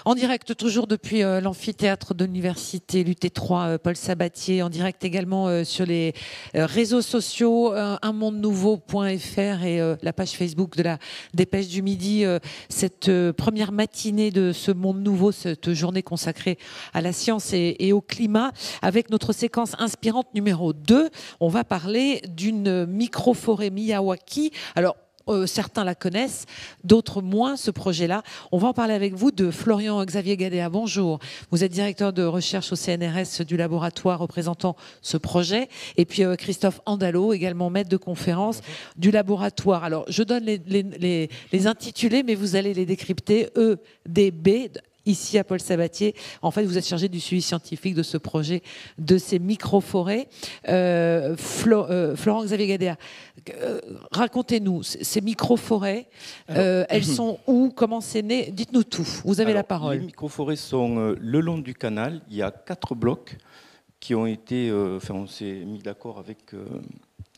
En direct, toujours depuis l'amphithéâtre de l'université l'UT3 Paul Sabatier, en direct également sur les réseaux sociaux, unmondenouveau.fr et la page Facebook de la Dépêche du Midi. Cette première matinée de ce Monde Nouveau, cette journée consacrée à la science et au climat, avec notre séquence inspirante numéro 2. On va parler d'une microforêt Miyawaki. Alors, certains la connaissent, d'autres moins, ce projet-là. On va en parler avec vous de Florian-Xavier Gadea. Bonjour. Vous êtes directeur de recherche au CNRS du laboratoire représentant ce projet. Et puis Christophe Andalot, également maître de conférence du laboratoire. Alors, je donne les intitulés, mais vous allez les décrypter. EDB, ici à Paul Sabatier. En fait, vous êtes chargé du suivi scientifique de ce projet, de ces micro-forêts. Florent-Xavier Gadea, racontez-nous, ces micro-forêts, elles sont où? Comment c'est né? Dites-nous tout, vous avez la parole. Les micro-forêts sont le long du canal. Il y a 4 blocs qui ont été... on s'est mis d'accord avec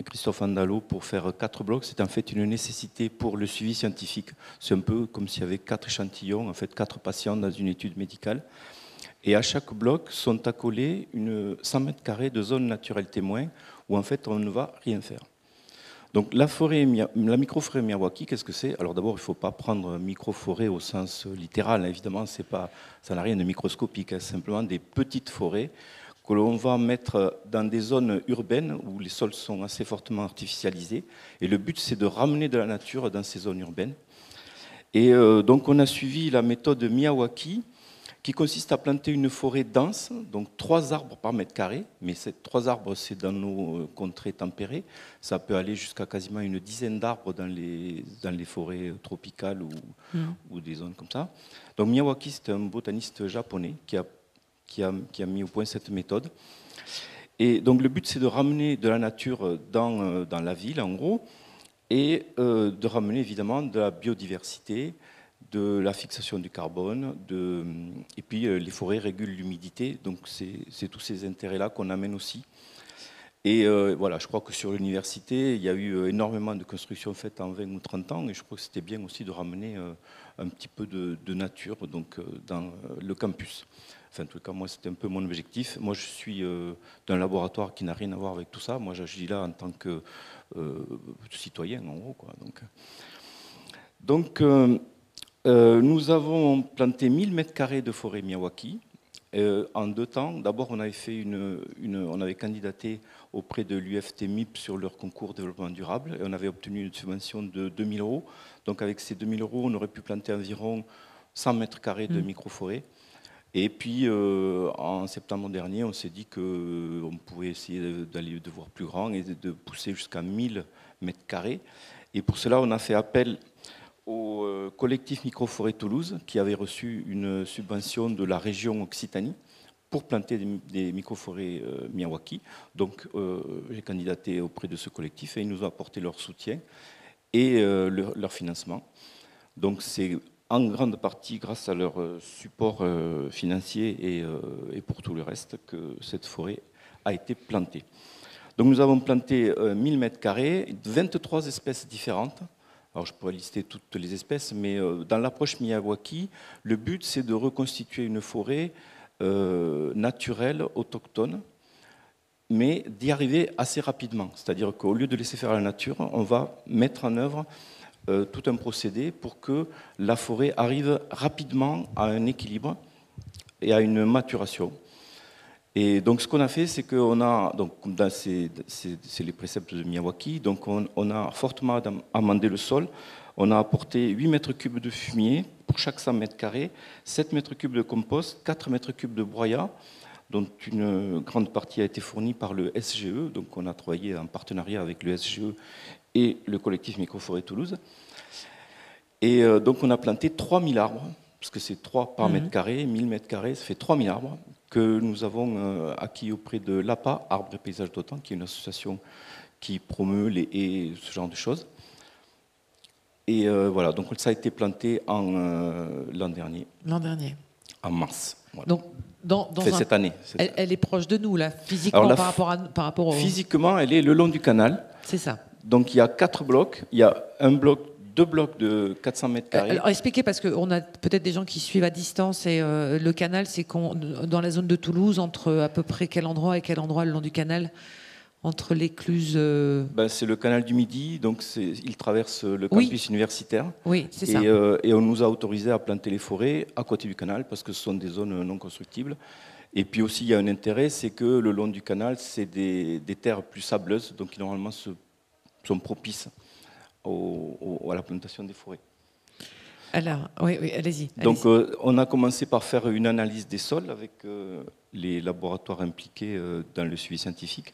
Christophe Andalot pour faire 4 blocs. C'est en fait une nécessité pour le suivi scientifique. C'est un peu comme s'il y avait 4 échantillons, en fait 4 patients dans une étude médicale. Et à chaque bloc sont accolés 100 mètres carrés de zone naturelle témoin où en fait on ne va rien faire. Donc la microforêt Miyawaki, qu'est-ce que c'est? Alors d'abord, il ne faut pas prendre microforêt au sens littéral, évidemment, ça n'a rien de microscopique, c'est simplement des petites forêts que l'on va mettre dans des zones urbaines où les sols sont assez fortement artificialisés. Et le but, c'est de ramener de la nature dans ces zones urbaines. Et donc on a suivi la méthode Miyawaki, qui consiste à planter une forêt dense, donc 3 arbres par mètre carré, mais ces 3 arbres, c'est dans nos contrées tempérées. Ça peut aller jusqu'à quasiment une dizaine d'arbres dans les forêts tropicales ou des zones comme ça. Donc Miyawaki, c'est un botaniste japonais qui a mis au point cette méthode. Et donc le but, c'est de ramener de la nature dans la ville, en gros, et de ramener évidemment de la biodiversité, de la fixation du carbone, et puis les forêts régulent l'humidité, donc c'est tous ces intérêts-là qu'on amène aussi. Et voilà, je crois que sur l'université, il y a eu énormément de constructions faites en 20 ou 30 ans, et je crois que c'était bien aussi de ramener un petit peu de nature donc, dans le campus. Enfin, en tout cas, moi, c'était un peu mon objectif. Moi, je suis d'un laboratoire qui n'a rien à voir avec tout ça. Moi, j'agis là en tant que citoyen, en gros, quoi. Donc nous avons planté 1000 mètres carrés de forêt Miyawaki en 2 temps. D'abord, on avait fait on avait candidaté auprès de l'UFT-MIP sur leur concours développement durable et on avait obtenu une subvention de 2 000 €. Donc avec ces 2 000 €, on aurait pu planter environ 100 mètres carrés de micro-forêt. Et puis en septembre dernier, on s'est dit qu'on pouvait essayer de voir plus grand et de pousser jusqu'à 1000 mètres carrés. Et pour cela, on a fait appel au collectif Microforêt Toulouse qui avait reçu une subvention de la région Occitanie pour planter des microforêts Miyawaki. Donc j'ai candidaté auprès de ce collectif et ils nous ont apporté leur soutien et leur financement. Donc c'est en grande partie grâce à leur support financier et pour tout le reste que cette forêt a été plantée. Donc nous avons planté 1000 mètres carrés, 23 espèces différentes. Alors je pourrais lister toutes les espèces, mais dans l'approche Miyawaki, le but c'est de reconstituer une forêt naturelle, autochtone, mais d'y arriver assez rapidement. C'est-à-dire qu'au lieu de laisser faire la nature, on va mettre en œuvre tout un procédé pour que la forêt arrive rapidement à un équilibre et à une maturation. Et donc ce qu'on a fait, c'est qu'on a, donc c'est les préceptes de Miyawaki, donc on a fortement amendé le sol, on a apporté 8 mètres cubes de fumier pour chaque 100 mètres carrés, 7 mètres cubes de compost, 4 mètres cubes de broyat, dont une grande partie a été fournie par le SGE, donc on a travaillé en partenariat avec le SGE et le collectif Microforêt Toulouse. Et donc on a planté 3000 arbres, parce que c'est 3 par mètre carré, 1000 mètres carrés, ça fait 3000 arbres que nous avons acquis auprès de l'APA, Arbres et Paysages d'Automne, qui est une association qui promeut les haies, ce genre de choses. Et voilà, donc ça a été planté l'an dernier. L'an dernier. En mars. Voilà. Donc, cette année. Elle est proche de nous, là, physiquement, par rapport au... Physiquement, elle est le long du canal. C'est ça. Donc il y a 4 blocs. Il y a un bloc 2 blocs de 400 mètres carrés. Alors expliquez, parce qu'on a peut-être des gens qui suivent à distance, et le canal, c'est dans la zone de Toulouse, entre à peu près quel endroit et quel endroit le long du canal? Entre l'écluse... C'est le canal du Midi, donc il traverse le campus universitaire. Oui, c'est ça. Et on nous a autorisé à planter les forêts à côté du canal, parce que ce sont des zones non constructibles. Et puis aussi, il y a un intérêt, c'est que le long du canal, c'est des terres plus sableuses, donc qui normalement sont propices à la plantation des forêts. Alors, oui, allez-y. Donc, on a commencé par faire une analyse des sols avec les laboratoires impliqués dans le suivi scientifique.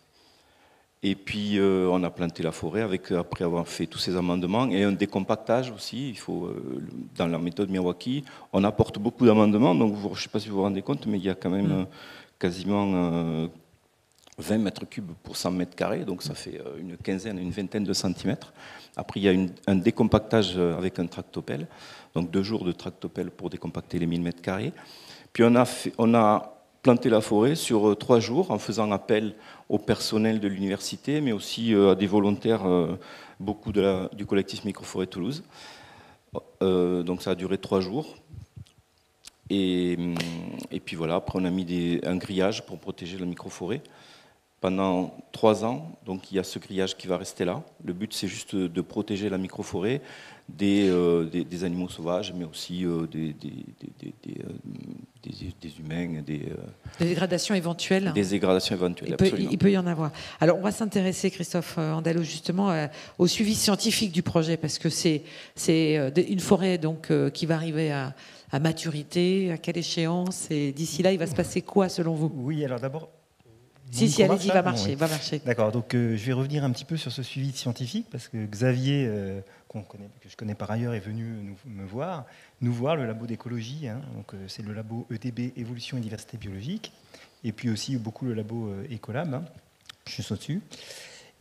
Et puis, on a planté la forêt après avoir fait tous ces amendements et un décompactage aussi. Il faut, dans la méthode Miyawaki, on apporte beaucoup d'amendements. Donc, je ne sais pas si vous vous rendez compte, mais il y a quand même quasiment 20 mètres cubes pour 100 mètres carrés. Donc, ça fait une vingtaine de centimètres. Après, il y a un décompactage avec un tractopelle. Donc, 2 jours de tractopelle pour décompacter les 1000 mètres carrés. Puis, on a planté la forêt sur 3 jours en faisant appel au personnel de l'université, mais aussi à des volontaires, beaucoup du collectif Microforêt Toulouse. Donc ça a duré 3 jours. Et puis voilà, après on a mis un grillage pour protéger la microforêt pendant 3 ans. Donc il y a ce grillage qui va rester là. Le but c'est juste de protéger la microforêt des animaux sauvages, mais aussi des humains, des dégradations éventuelles. Des dégradations éventuelles, il peut y en avoir. Alors, on va s'intéresser, Christophe Andalou, justement, au suivi scientifique du projet, parce que c'est une forêt donc, qui va arriver à maturité. À quelle échéance? Et d'ici là, il va se passer quoi, selon vous? Oui, alors d'abord... Si, allez-y, va marcher. D'accord, donc je vais revenir un petit peu sur ce suivi scientifique, parce que Xavier, que je connais par ailleurs, est venu nous voir, le labo d'écologie, donc c'est le labo EDB, Évolution et Diversité Biologique, et puis aussi beaucoup le labo Ecolab, je suis au-dessus.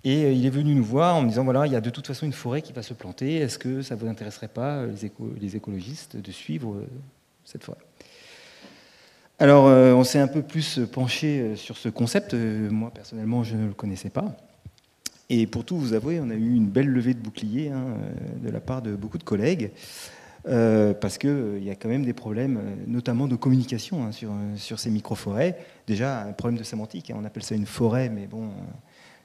Et il est venu nous voir en me disant, voilà, il y a de toute façon une forêt qui va se planter, est-ce que ça ne vous intéresserait pas, les écologistes, de suivre cette forêt? Alors, on s'est un peu plus penché sur ce concept. Moi, personnellement, je ne le connaissais pas. Et pour tout vous avouer, on a eu une belle levée de bouclier de la part de beaucoup de collègues, parce qu'il y a quand même des problèmes, notamment de communication sur ces micro-forêts. Déjà, un problème de sémantique. On appelle ça une forêt, mais bon,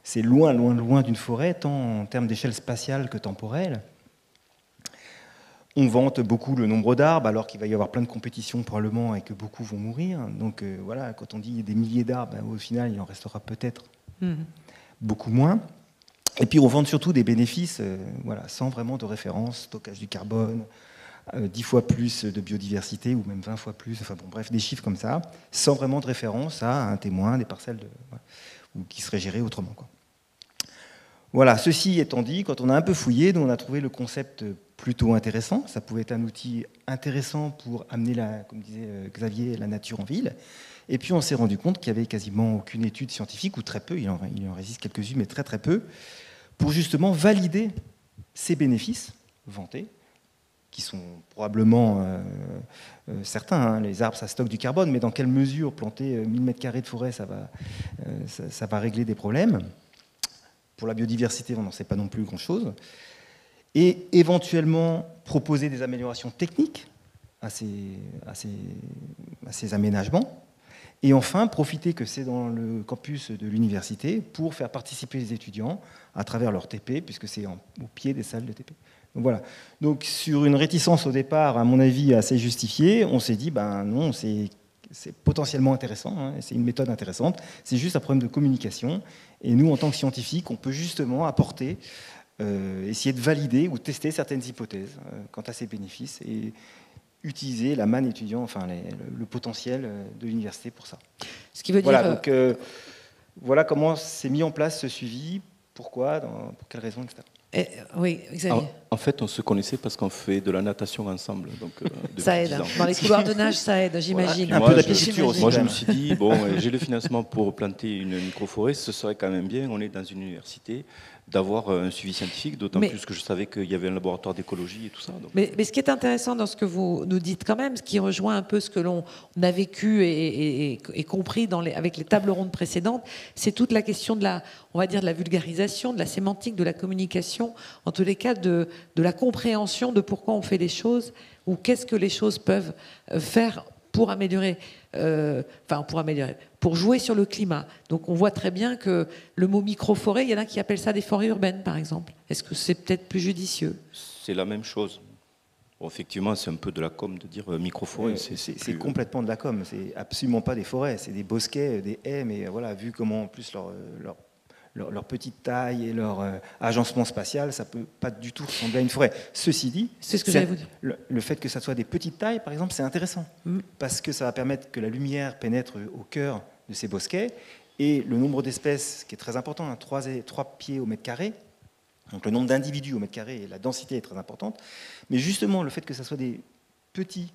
c'est loin, loin, loin d'une forêt, tant en termes d'échelle spatiale que temporelle. On vante beaucoup le nombre d'arbres, alors qu'il va y avoir plein de compétitions probablement et que beaucoup vont mourir. Donc voilà, quand on dit des milliers d'arbres, au final, il en restera peut-être beaucoup moins. Et puis on vante surtout des bénéfices, sans vraiment de référence, stockage du carbone, 10 fois plus de biodiversité, ou même 20 fois plus, enfin bon, bref, des chiffres comme ça, sans vraiment de référence à un témoin, des parcelles ou qui seraient gérées autrement, quoi. Voilà, ceci étant dit, quand on a un peu fouillé, nous on a trouvé le concept plutôt intéressant. Ça pouvait être un outil intéressant pour amener, comme disait Xavier, la nature en ville. Et puis on s'est rendu compte qu'il n'y avait quasiment aucune étude scientifique, ou très peu, il en existe quelques-unes, mais très très peu, pour justement valider ces bénéfices vantés, qui sont probablement certains. Les arbres, ça stocke du carbone, mais dans quelle mesure planter 1000 m² de forêt, ça va régler des problèmes? Pour la biodiversité, on n'en sait pas non plus grand-chose. Et éventuellement proposer des améliorations techniques à ces aménagements. Et enfin, profiter que c'est dans le campus de l'université pour faire participer les étudiants à travers leur TP, puisque c'est au pied des salles de TP. Donc voilà. Donc sur une réticence au départ, à mon avis, assez justifiée, on s'est dit, non, c'est potentiellement intéressant, c'est une méthode intéressante, c'est juste un problème de communication. Et nous, en tant que scientifiques, on peut justement apporter, essayer de valider ou tester certaines hypothèses quant à ces bénéfices et utiliser la manne étudiant, enfin le potentiel de l'université pour ça. Ce qui veut voilà, dire... donc voilà comment s'est mis en place ce suivi, pourquoi, pour quelles raisons, etc. Oui, Xavier. En fait, on se connaissait parce qu'on fait de la natation ensemble. Donc, ça aide. Dans les couloirs de nage, ça aide, j'imagine. Voilà. Un peu d'apiculture aussi. Moi, je me suis dit, j'ai le financement pour planter une microforêt, ce serait quand même bien, on est dans une université, d'avoir un suivi scientifique, d'autant plus que je savais qu'il y avait un laboratoire d'écologie et tout ça. Donc. Mais ce qui est intéressant dans ce que vous nous dites quand même, ce qui rejoint un peu ce que l'on a vécu et compris avec les tables rondes précédentes, c'est toute la question de on va dire, de la vulgarisation, de la sémantique, de la communication, en tous les cas de la compréhension de pourquoi on fait les choses ou qu'est-ce que les choses peuvent faire pour améliorer, pour jouer sur le climat. Donc on voit très bien que le mot micro-forêt, il y en a qui appellent ça des forêts urbaines, par exemple. Est-ce que c'est peut-être plus judicieux? C'est la même chose. Bon, effectivement, c'est un peu de la com de dire micro-forêt. C'est complètement de la com. C'est absolument pas des forêts. C'est des bosquets, des haies, mais voilà, vu comment en plus leur petite taille et leur agencement spatial, ça peut pas du tout ressembler à une forêt. Ceci dit, c'est ce que j'allais vous dire. Le fait que ça soit des petites tailles, par exemple, c'est intéressant parce que ça va permettre que la lumière pénètre au cœur de ces bosquets et le nombre d'espèces, qui est très important, 3 pieds au mètre carré. Donc le nombre d'individus au mètre carré et la densité est très importante. Mais justement, le fait que ça soit des petites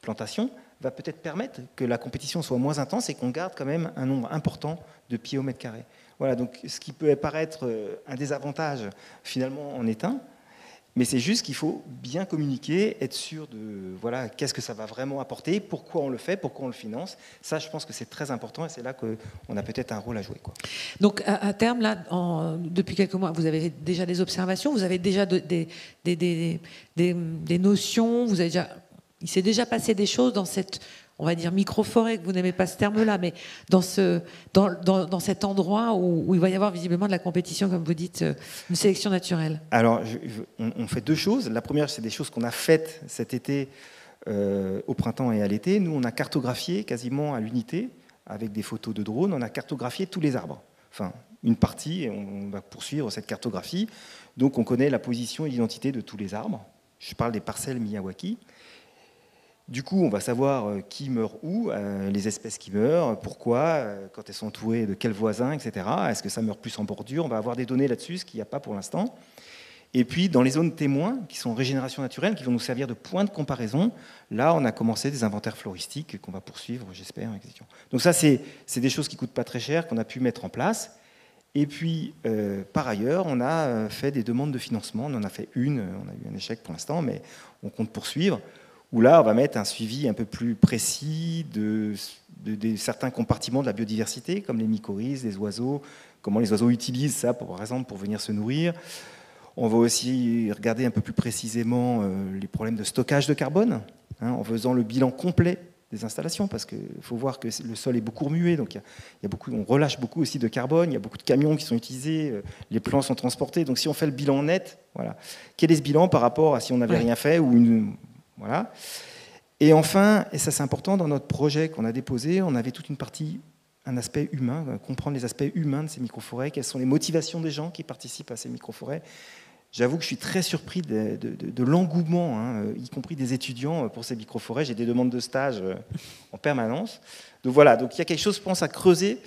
plantations va peut-être permettre que la compétition soit moins intense et qu'on garde quand même un nombre important de pieds au mètre carré. Voilà, donc ce qui peut paraître un désavantage, finalement, en est un. Mais c'est juste qu'il faut bien communiquer, être sûr de voilà, qu'est-ce que ça va vraiment apporter, pourquoi on le fait, pourquoi on le finance. Ça, je pense que c'est très important et c'est là qu'on a peut-être un rôle à jouer, quoi. Donc, à terme, là, depuis quelques mois, vous avez déjà des observations, vous avez déjà des notions, il s'est déjà passé des choses dans cette, on va dire, micro-forêt, que vous n'aimez pas ce terme-là, mais dans cet endroit où il va y avoir visiblement de la compétition, comme vous dites, une sélection naturelle. Alors, on fait 2 choses. La première, c'est des choses qu'on a faites cet été, au printemps et à l'été. Nous, on a cartographié quasiment à l'unité, avec des photos de drone, on a cartographié tous les arbres. Enfin, une partie, et on va poursuivre cette cartographie. Donc, on connaît la position et l'identité de tous les arbres. Je parle des parcelles Miyawaki. Du coup, on va savoir qui meurt où, les espèces qui meurent, pourquoi, quand elles sont entourées de quels voisins, etc. Est-ce que ça meurt plus en bordure? On va avoir des données là-dessus, ce qu'il n'y a pas pour l'instant. Et puis, dans les zones témoins, qui sont en régénération naturelle, qui vont nous servir de point de comparaison, là, on a commencé des inventaires floristiques qu'on va poursuivre, j'espère. Donc ça, c'est des choses qui ne coûtent pas très cher, qu'on a pu mettre en place. Et puis, par ailleurs, on a fait des demandes de financement. On en a fait une, on a eu un échec pour l'instant, mais on compte poursuivre. Où là, on va mettre un suivi un peu plus précis de certains compartiments de la biodiversité, comme les mycorhizes, les oiseaux, comment les oiseaux utilisent ça, par exemple, pour venir se nourrir. On va aussi regarder un peu plus précisément les problèmes de stockage de carbone, en faisant le bilan complet des installations, parce qu'il faut voir que le sol est beaucoup remué, donc on relâche beaucoup aussi de carbone, il y a beaucoup de camions qui sont utilisés, les plants sont transportés, donc si on fait le bilan net, voilà. Quel est ce bilan par rapport à si on n'avait rien fait ou voilà. Et enfin, et ça c'est important, dans notre projet qu'on a déposé, on avait toute une partie, un aspect humain, comprendre les aspects humains de ces microforêts, quelles sont les motivations des gens qui participent à ces microforêts. J'avoue que je suis très surpris de l'engouement, y compris des étudiants pour ces microforêts. J'ai des demandes de stage en permanence. Donc voilà, donc il y a quelque chose, je pense, à creuser.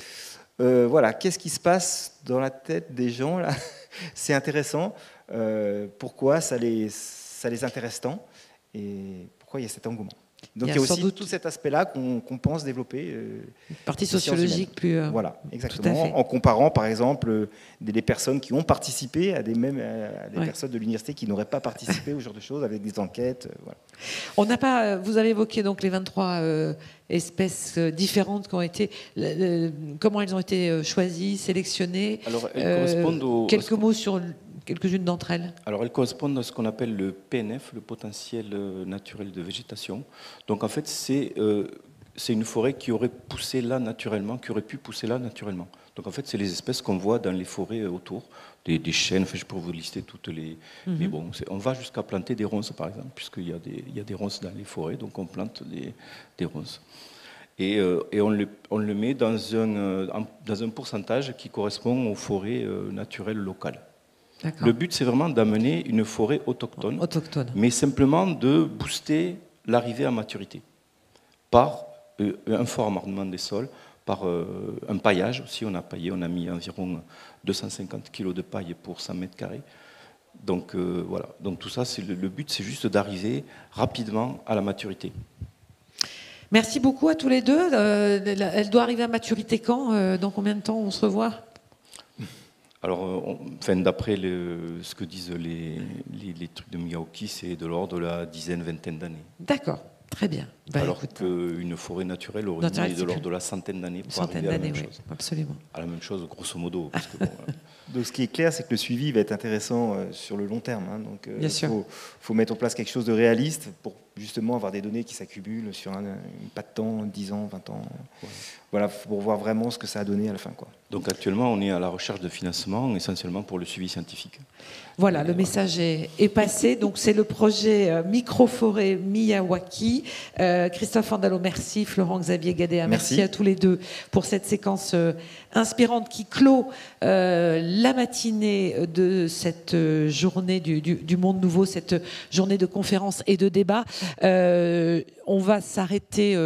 Voilà, qu'est-ce qui se passe dans la tête des gens là? C'est intéressant. Pourquoi ça les intéresse tant? Et pourquoi il y a cet engouement? Donc il y a aussi tout cet aspect-là qu'on pense développer. Une partie sociologique plus... Voilà, exactement. En comparant, par exemple, des personnes qui ont participé à des personnes de l'université qui n'auraient pas participé au genre de choses, avec des enquêtes. Voilà. On n'a pas... Vous avez évoqué donc les 23 espèces différentes qui ont été... comment elles ont été choisies, sélectionnées? Alors, elles correspondent quelques mots sur... quelques-unes d'entre elles? Alors, elles correspondent à ce qu'on appelle le PNF, le potentiel naturel de végétation. Donc, en fait, c'est une forêt qui aurait poussé là naturellement, qui aurait pu pousser là naturellement. Donc, en fait, c'est les espèces qu'on voit dans les forêts autour, des chênes, enfin, je peux vous lister toutes les... Mais bon, on va jusqu'à planter des ronces, par exemple, puisqu'il y a des ronces dans les forêts, donc on plante des ronces. Et on le met dans un pourcentage qui correspond aux forêts naturelles locales. Le but, c'est vraiment d'amener une forêt autochtone, mais simplement de booster l'arrivée à maturité par un fort amendement des sols, par un paillage aussi. On a mis environ 250 kg de paille pour 100 mètres carrés. Donc voilà. Donc tout ça, le but, c'est juste d'arriver rapidement à la maturité. Merci beaucoup à tous les deux. Elle doit arriver à maturité quand? Dans combien de temps on se revoit? Alors, d'après ce que disent les trucs de Miyawaki, c'est de l'ordre de la dizaine, vingtaine d'années. D'accord. Très bien. Alors qu'une forêt naturelle aurait mis de l'ordre de la centaine d'années pour arriver à la même chose. Absolument. À la même chose, grosso modo. Parce que, bon, donc, ce qui est clair, c'est que le suivi va être intéressant sur le long terme. Hein. Donc, bien sûr. Faut mettre en place quelque chose de réaliste pour justement avoir des données qui s'accumulent sur pas de temps, 10 ans, 20 ans. Ouais. Voilà, pour voir vraiment ce que ça a donné à la fin, quoi. Donc actuellement, on est à la recherche de financement, essentiellement pour le suivi scientifique. Voilà, le message est passé. Donc c'est le projet Microforêt Miyawaki. Christophe Andalot, merci. Florent Xavier Gadea, merci à tous les deux pour cette séquence inspirante qui clôt la matinée de cette journée du Monde Nouveau, cette journée de conférences et de débats. On va s'arrêter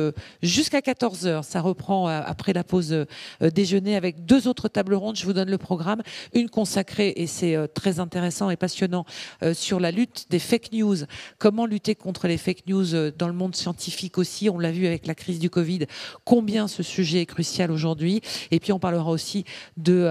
jusqu'à 14h. Ça reprend après la pause déjeuner avec 2 autres tables rondes. Je vous donne le programme. Une consacrée, et c'est très intéressant et passionnant, sur la lutte des fake news. Comment lutter contre les fake news dans le monde scientifique aussi. On l'a vu avec la crise du Covid, combien ce sujet est crucial aujourd'hui. Et puis on parlera aussi du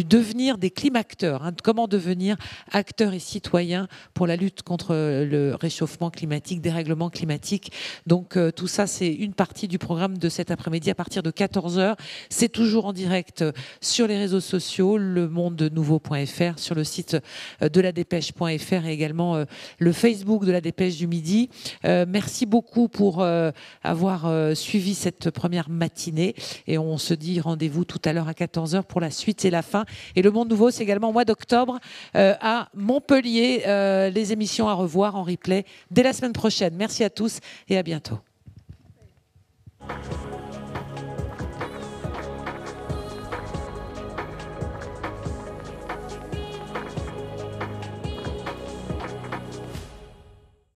devenir des climateurs. Hein, comment devenir acteurs et citoyens pour la lutte contre le réchauffement climatique, dérèglement climatique. Donc tout ça, c'est une partie du programme de cet après-midi à partir de 14h. C'est toujours en direct sur les réseaux sociaux, lemondenouvveau.fr, sur le site de la dépêche.fr et également le Facebook de la Dépêche du Midi. Merci beaucoup pour avoir suivi cette première matinée et on se dit rendez-vous tout à l'heure à 14h pour la suite et la fin. Et le Monde Nouveau, c'est également au mois d'octobre à Montpellier. Les émissions à revoir en replay dès la semaine prochaine. Merci à tous et à bientôt.